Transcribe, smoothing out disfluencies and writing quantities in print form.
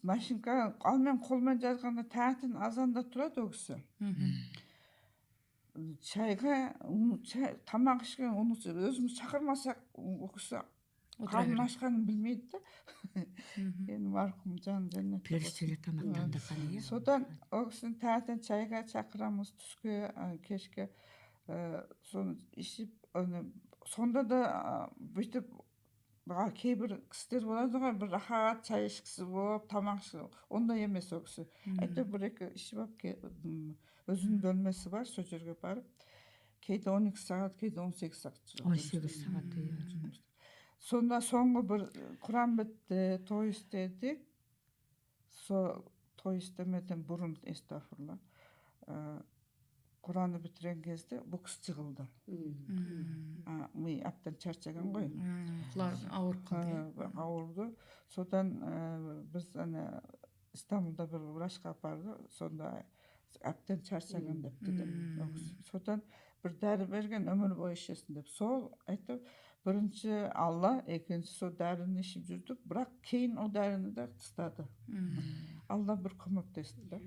машинка ал мен колмен жазганда таңертең азанда турат ол кісі. Чайға тамақ ішкен өзіміз шақырмасақ ол кісі қарны ашқанын білмейді да. Енді марқұм жан жәннатта періштелер тамақтандырған, иә. Содан ол кісіні таңертең чайға шақырамыз, түске, кешке. Соны ішіп, сонда да бүйтіп кейбір кісілер болады ғой, бір рахат чай ішкісі болып, тамақ ішкісі. Ондай емес ол кісі. Әйтеуір бір-екі ішіп алып, өзінің бөлмесі бар, сол жерге барып, кейде 12 сағат, кейде 18 сағат. 18 сағат, иә. Сонда соңғы бір Құран бітті, той істедік. Той істемеден бұрын, естағфирулла, Құранды бітірген кезде бұл кісі жығылды. Ми әбден чарчаған ғой. Ауырып қалды. Ауырды. Содан біз Истанбулда бір врачқа апарды, сонда әбден чарчаған депті. Содан бір дәрі берген, өмір бойы ішесің деп. Сол айтып, бірінші Алла, екінші сол дәріні ішіп жүрдік, бірақ кейін ол дәріні де тастады. Алла бір көмектесті.